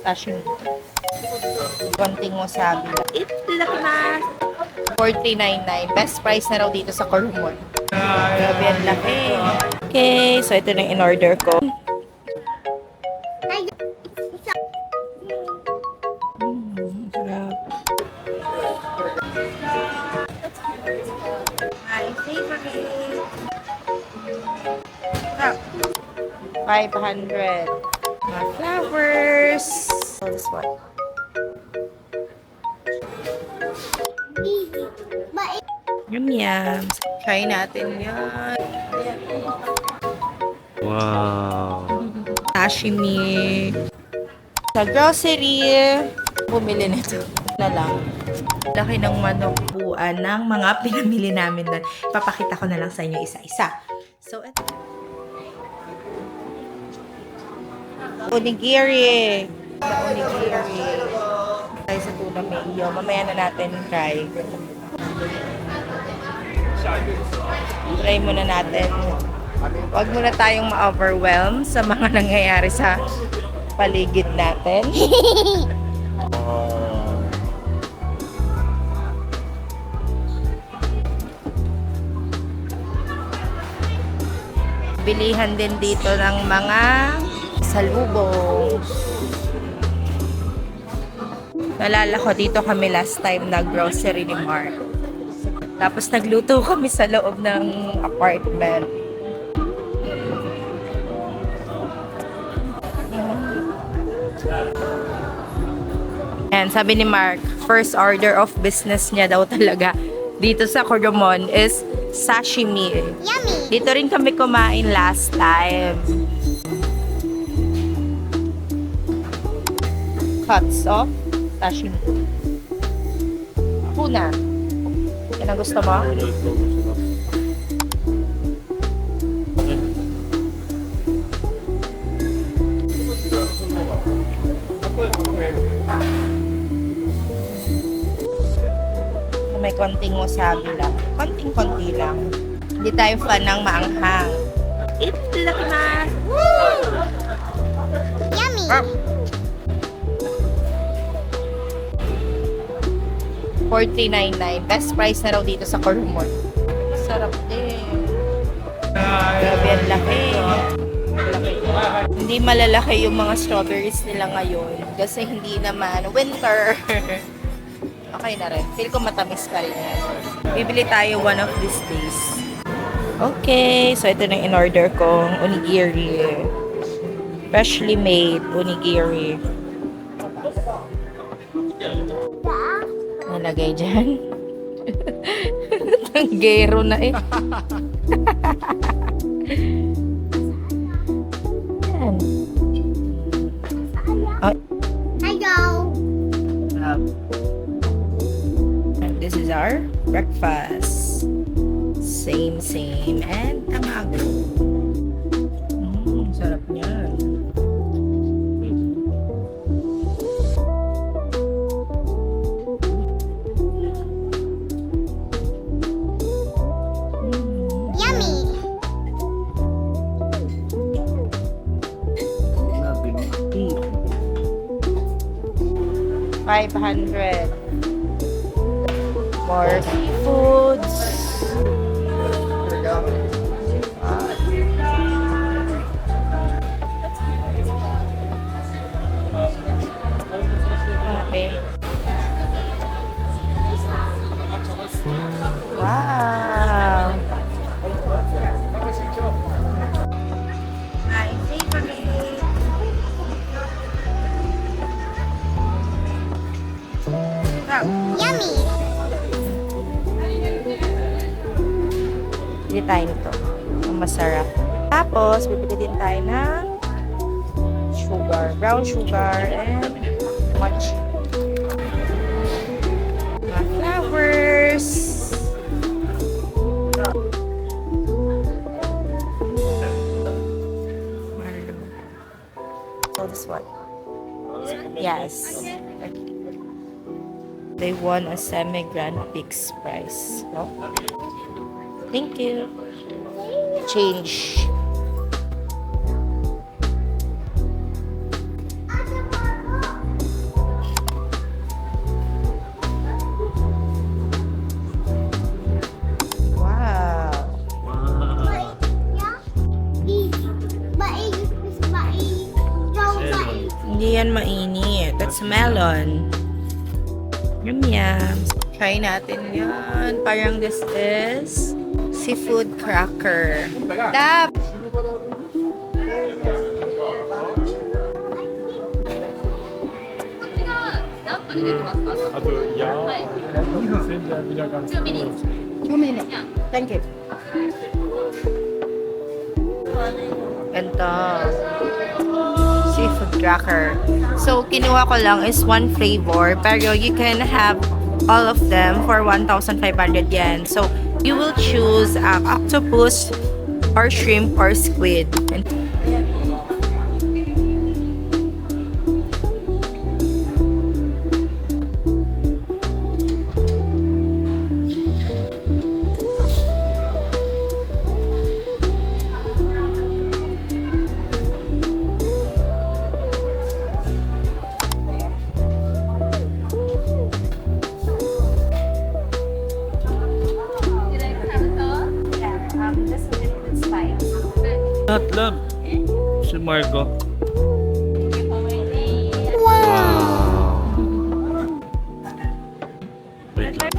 sashimi. Konting wasabi. Itadakimasu! 40.99. Best price na raw dito sa Korumon. Grabe, ang laki. Okay, so ito na yung in-order ko. Sarap. My favorite. 500. Mga flowers. So this one. Yum yum. Try natin yan. Wow. Sashimi. Sa grocery, bumili nito na lang. Laki ng manok buuan ng mga pinamili namin doon. Papakita ko na lang sa inyo isa-isa. So, ito. Onigiri. Sa onigiri. Tayo sa tuna mayo. Mamaya na natin try. Try muna natin. Huwag muna tayong ma-overwhelm sa mga nangyayari sa paligid natin. Bilihan din dito ng mga salubong. Nalala ko dito kami last time na grocery ni Mark. Tapos nagluto kami sa loob ng apartment. And sabi ni Mark, first order of business niya daw talaga dito sa Koromon is sashimi. Yummy! Dito rin kami kumain last time. Cuts of sashimi. Tuna. Yan ang gusto mo? May konting wasabi lang. Konting-konti lang. Hindi tayo fan ng maanghang. Itadakimasu! Yummy! Ah. 40.99. Best price na raw dito sa Korumon. Sarap din. Grabe, ang laki. Hindi malalaki yung mga strawberries nila ngayon. Kasi hindi naman winter. Okay na rin. Feel ko matamis pa rin yan. Bibili tayo one of these days. Okay. So, ito na yung in-order kong onigiri. Freshly made onigiri. Nalagay dyan. Tanggero na eh. Yan. Oh. Hello! And this is our breakfast. Same. And tamago. Sarap niyan. Yummy! $500. More seafoods. Okay. Wow. My favorite. Yummy! Bili tayo nito. Ang masarap. Tapos, bibili din tayo ng sugar. Brown sugar and much. Mga flowers. So, this one. Yes. They won a semi-grand fixed price. No? Thank you. Change. Hindi yan mainit. That's melon. Yum yum. Try natin yan. Parang this is seafood cracker. Tap! Thank you. Ganito. Seafood cracker. So, kinuha ko lang is one flavor. Pero you can have all of them for 1,500 yen. So, you will choose octopus or shrimp or squid. Just a little bit spice. Not love. Si Margo. Wait lang.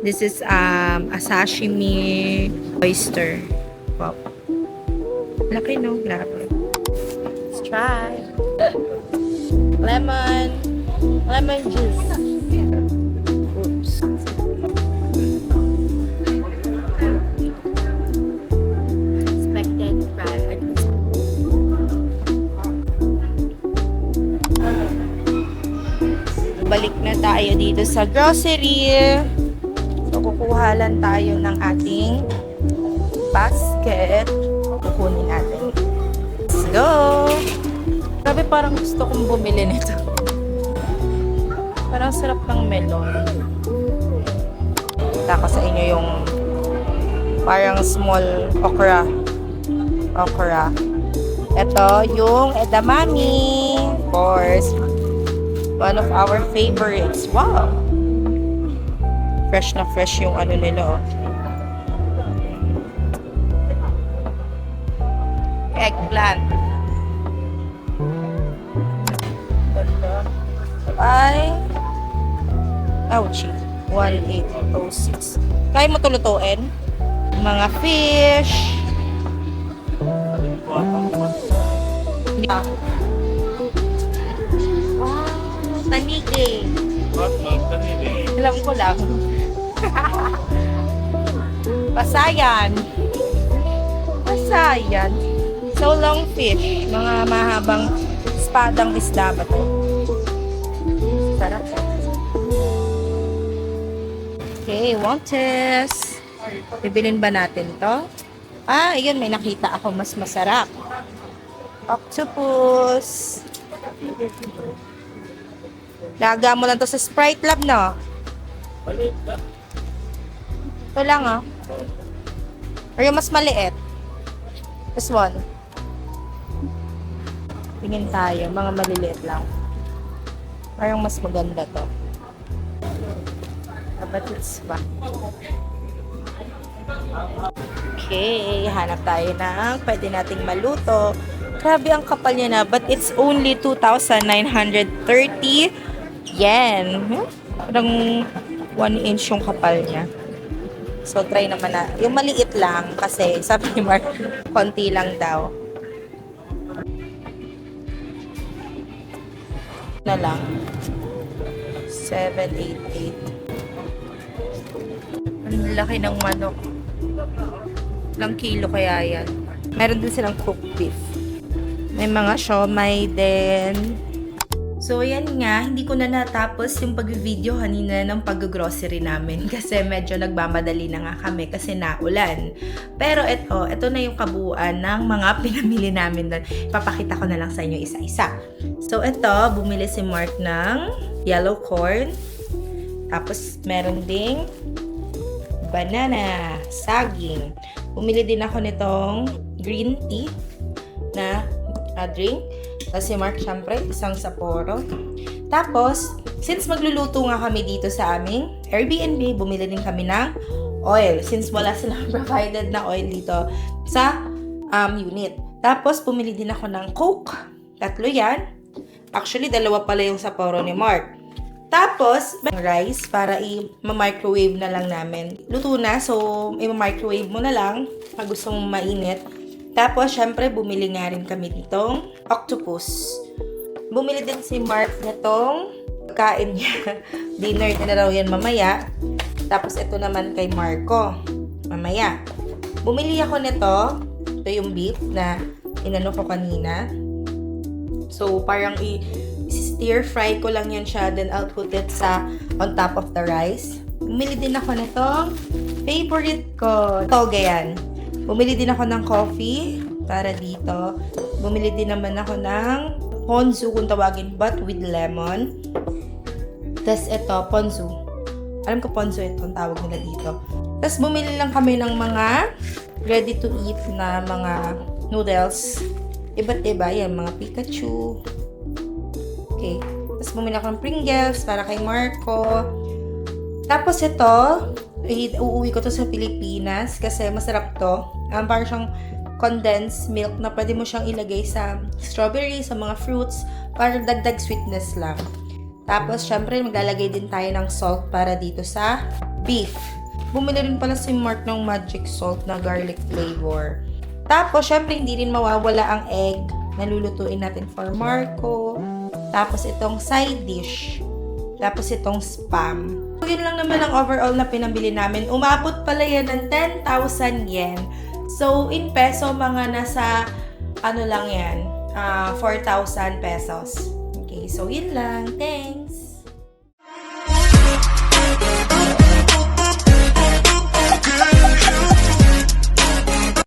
This is a sashimi oyster. Wow. Laki no, grabe. Let's try. Lemon juice. Oops. Expected fried. Balik na tayo dito sa grocery. So, kukuha lang tayo ng ating basket. Kukunin natin. Let's go! Grabe, parang gusto kong bumili nito. Parang sarap ng melon. Kita ko sa inyo yung parang small okra. Ito yung edamame. Of course. One of our favorites. Wow! Fresh na fresh yung ano nila. Eggplant. Ay, ouchie. 1806. Kaya mo tulutuin? Mga fish. Wow, tanigi. Alam ko lang. Pasayan. So long fish. Mga mahabang espadang isda ba to? Sarap. Okay, want test. Bibilin ba natin to? Ah, ayun, may nakita ako mas masarap. Octopus. Laga mo lang to sa Sprite Lab, no? Ito lang, oh. Or yung mas maliit. This one. Tingin tayo, mga maliliit lang. Parang mas maganda to. But it's fun. Okay, hanap tayo ng pwede nating maluto. Grabe ang kapal niya na, but it's only 2,930 yen. Parang 1 inch yung kapal niya. So, try naman na. Yung maliit lang kasi sabi ni Mark, konti lang daw. Na lang. 788. Ang laki ng manok. Ilang kilo kaya yan? Meron din silang cooked beef. May mga siomay din. So, yan nga. Hindi ko na natapos yung pag-video kanina ng pag-grocery namin. Kasi medyo nagmamadali na nga kami kasi naulan. Pero ito na yung kabuuan ng mga pinamili namin doon. Ipapakita ko na lang sa inyo isa-isa. So, bumili si Mark ng yellow corn. Tapos, meron ding banana, saging. Bumili din ako nitong green tea na drink. Tapos si Mark, syempre, isang Sapporo. Tapos, since magluluto nga kami dito sa aming Airbnb, bumili din kami ng oil. Since wala silang provided na oil dito sa unit. Tapos, bumili din ako ng Coke. 3 yan. Actually, 2 pala yung Sapporo ni Mark. Tapos, rice para i-microwave na lang namin. Luto na, so i-microwave mo na lang pag gusto mong mainit. Tapos, syempre, bumili nga rin kami ditong octopus. Bumili din si Mark nitong kain niya. Dinner niya na raw yan mamaya. Tapos, ito naman kay Marco. Mamaya. Bumili ako nito. Ito yung beef na inano ko kanina. So, parang stir fry ko lang yan siya, then I'll put it on top of the rice. Bumili din ako nitong favorite ko, toge yan. Bumili din ako ng coffee para dito. Bumili din naman ako ng ponzu kung tawagin, but with lemon. Tapos ito, ponzu. Alam ko ponzu ito ang tawag nila dito. Tapos bumili lang kami ng mga ready to eat na mga noodles. Iba't iba yan, mga Pikachu. Okay. Tapos bumili ako ng Pringles para kay Marco. Tapos ito, uuwi ko to sa Pilipinas kasi masarap to. Parang siyang condensed milk na pwede mo siyang ilagay sa strawberry, sa mga fruits, para dagdag sweetness lang. Tapos, syempre, maglalagay din tayo ng salt para dito sa beef. Bumili rin pala si Mark ng magic salt na garlic flavor. Tapos, syempre, hindi rin mawawala ang egg na lulutuin natin for Marco. Tapos, itong side dish. Tapos, itong spam. So, yun lang naman ang overall na pinabili namin. Umabot pala yan ng 10,000 yen. So, in peso, mga nasa, ano lang yan, 4,000 pesos. Okay, so yun lang. Thanks!